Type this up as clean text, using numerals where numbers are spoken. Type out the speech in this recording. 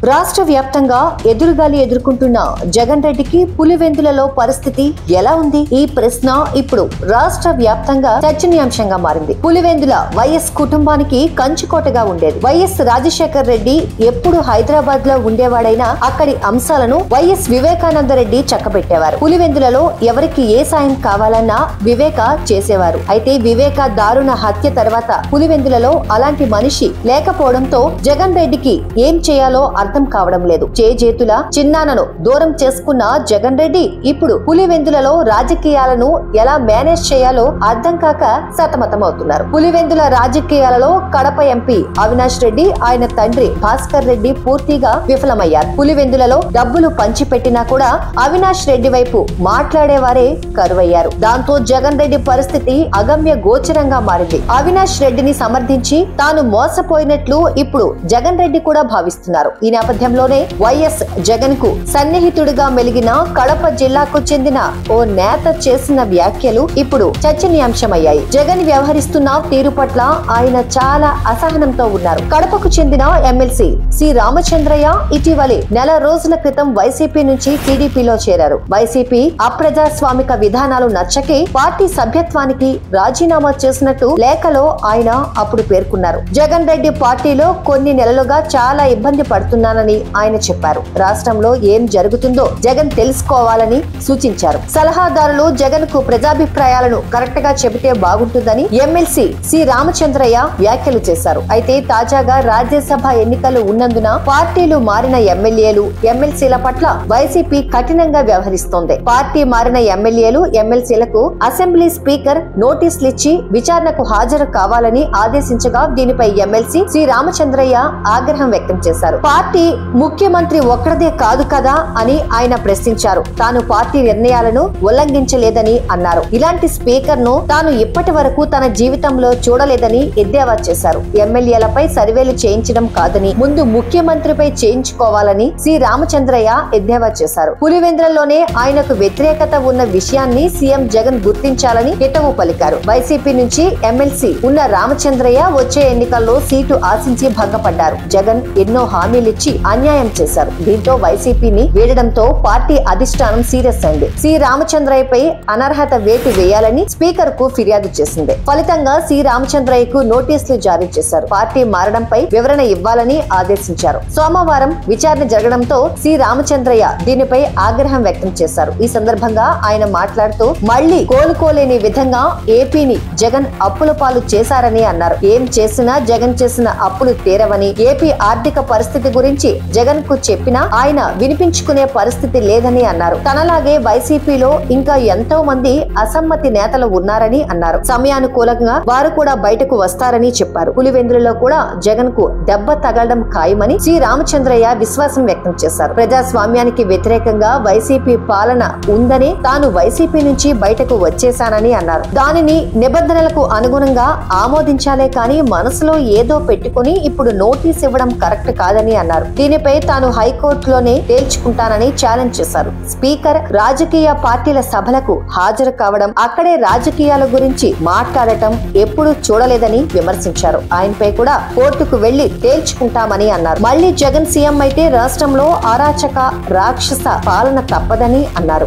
రాష్ట్ర వ్యాప్తంగా ఎదురుగాలి ఎదుర్కొంటున్న జగన్ రెడ్డికి పులివెందులలో పరిస్థితి ఎలా ఉంది? ఈ ప్రశ్న ఇప్పుడు రాష్ట్ర వ్యాప్తంగా చర్చనీయాంశంగా మారింది. పులివెందుల వైఎస్ కుటుంబానికి కంచుకోటగా ఉండేది. వైఎస్ రాజశేఖర్ రెడ్డి ఎప్పుడు హైదరాబాద్ లో ఉండేవాడైనా అక్కడి అంశాలను వైఎస్ వివేకానంద రెడ్డి చక్కబెట్టేవారు. పులివెందులలో ఎవరికి ఏ సాయం కావాలన్నా వివేక చేసేవారు. అయితే వివేక దారుణ హత్య తర్వాత పులివెందులలో అలాంటి మనిషి లేకపోవడంతో జగన్ రెడ్డికి ఏం చేయాలో అర్థం కావడం లేదు. చేజేతుల చిన్నానను దూరం చేసుకున్న జగన్ రెడ్డి ఇప్పుడు పులివెందులలో రాజకీయాలను ఎలా మేనేజ్ చేయాలో అర్థం కాక సతమతమవుతున్నారు. పులివెందుల రాజకీయాలలో కడప ఎంపీ అవినాష్ రెడ్డి, ఆయన తండ్రి భాస్కర్ రెడ్డి పూర్తిగా విఫలమయ్యారు. పులివెందులలో డబ్బులు పంచిపెట్టినా కూడా అవినాష్ రెడ్డి వైపు మాట్లాడేవారే కరువయ్యారు. దాంతో జగన్ రెడ్డి పరిస్థితి అగమ్య గోచరంగా మారింది. అవినాష్ రెడ్డిని సమర్థించి తాను మోసపోయినట్లు ఇప్పుడు జగన్ రెడ్డి కూడా భావిస్తున్నారు. ఈ నేపథ్యంలోనే వైఎస్ జగన్ కు సన్నిహితుడిగా మెలిగిన కడప జిల్లాకు చెందిన ఓ నేత చేసిన వ్యాఖ్యలు ఇప్పుడు చర్చనీయాంశమయ్యాయి. జగన్ వ్యవహరిస్తున్న తీరు పట్ల ఆయన చాలా అసహనంతో ఉన్నారు. కడపకు చెందిన ఎమ్మెల్సీ సి రామచంద్రయ్య ఇటీవలి నెల రోజుల క్రితం వైసీపీ నుంచి టీడీపీలో చేరారు. వైసీపీ అప్రజాస్వామిక విధానాలు నచ్చకే పార్టీ సభ్యత్వానికి రాజీనామా చేసినట్టు లేఖలో ఆయన అప్పుడు పేర్కొన్నారు. జగన్ రెడ్డి పార్టీలో కొన్ని నెలలుగా చాలా ఇబ్బంది పడుతున్నానని ఆయన చెప్పారు. రాష్ట్రంలో ఏం జరుగుతుందో జగన్ తెలుసుకోవాలని సూచించారు. సలహాదారులు జగన్ కు ప్రజాభిప్రాయాలను కరెక్ట్ గా చెబితే బాగుంటుందని ఎమ్మెల్సీ సి రామచంద్రయ్య వ్యాఖ్యలు చేశారు. అయితే తాజాగా రాజ్యసభ ఎన్నికలు ఉన్నందున పార్టీలు మారిన ఎమ్మెల్యేలు ఎమ్మెల్సీల పట్ల వైసీపీ కఠినంగా వ్యవహరిస్తోంది. పార్టీ మారిన ఎమ్మెల్యేలు ఎమ్మెల్సీలకు అసెంబ్లీ స్పీకర్ నోటీసులు ఇచ్చి విచారణకు హాజరు కావాలని ఆదేశించగా దీనిపై ఎమ్మెల్సీ సి రామచంద్రయ్య ఆగ్రహం వ్యక్తం చేశారు. పార్టీ ముఖ్యమంత్రి ఒక్కడిదే కాదు కదా అని ఆయన ప్రశ్నించారు. తాను పార్టీ నిర్ణయాలను ఉల్లంఘించలేదని అన్నారు. ఇలాంటి స్పీకర్ ను తాను ఇప్పటి వరకు తన జీవితంలో చూడలేదని ఎద్దేవా చేశారు. ఎమ్మెల్యేలపై సర్వేలు చేయించడం కాదని ముందు ముఖ్యమంత్రిపై చేయించుకోవాలని సి రామచంద్రయ్య ఎద్దేవా చేశారు. పులివెందులలోనే ఆయనకు వ్యతిరేకత ఉన్న విషయాన్ని సీఎం జగన్ గుర్తించాలని హితవు పలికారు. వైసీపీ నుంచి ఎమ్మెల్సీ ఉన్న రామచంద్రయ్య వచ్చే ఎన్నికల్లో సీటు ఆశించి భంగపడ్డారు. జగన్ ఎన్నో హామీలిచ్చి అన్యాయం చేశారు. దీంతో వైసీపీని వీడడంతో పార్టీ అధిష్టానం సీరియస్ అయింది. సి రామచంద్రయ్యపై అనర్హత వేటు వేయాలని స్పీకర్ కు ఫిర్యాదు చేసింది. ఫలితంగా సి రామచంద్రయ్యకు నోటీసులు జారీ చేశారు. పార్టీ మారడంపై వివరణ ఇవ్వాలని ఆదేశించారు. సోమవారం విచారణ జరగడంతో సి రామచంద్రయ్య దీనిపై ఆగ్రహం వ్యక్తం చేశారు. ఈ సందర్భంగా ఆయన మాట్లాడుతూ మళ్లీ కోలుకోలేని విధంగా ఏపీని జగన్ అప్పుల పాలు చేశారని అన్నారు. ఏం చేసినా జగన్ చేసిన అప్పులు తీరవని, ఏపీ ఆర్థిక పరిస్థితి గురించి జగన్ కు చెప్పినా ఆయన వినిపించుకునే పరిస్థితి లేదని అన్నారు. తనలాగే వైసీపీలో ఇంకా ఎంతో మంది అసమ్మతి నేతలు ఉన్నారని అన్నారు. సమయానుకూలంగా వారు కూడా బయటకు వస్తారని చెప్పారు. పులివెందులలో కూడా జగన్ కు దెబ్బ తగలడం ఖాయమని సి రామచంద్రయ్య విశ్వాసం వ్యక్తం చేశారు. ప్రజాస్వామ్యానికి వ్యతిరేకంగా వైసీపీ పాలన ఉందని తాను వైసీపీ నుంచి బయటకు వచ్చేశానని అన్నారు. దానిని నిబంధనలకు అనుగుణంగా ఆమోదించాలే కానీ మనసులో ఏదో పెట్టుకుని ఇప్పుడు నోటీస్ ఇవ్వడం కరెక్ట్ కాదని అన్నారు. దీనిపై తాను హైకోర్టులోనే తేల్చుకుంటానని ఛాలెంజ్ చేశారు. స్పీకర్ రాజకీయ పార్టీల సభలకు హాజరు కావడం, అక్కడే రాజకీయాల గురించి మాట్లాడటం ఎప్పుడూ చూడలేదని విమర్శించారు. ఆయనపై కూడా కోర్టుకు వెళ్లి తేల్చుకుంటామని అన్నారు. మళ్లీ జగన్ సీఎం అయితే రాష్ట్రంలో అరాచక రాక్షస పాలన తప్పదని అన్నారు.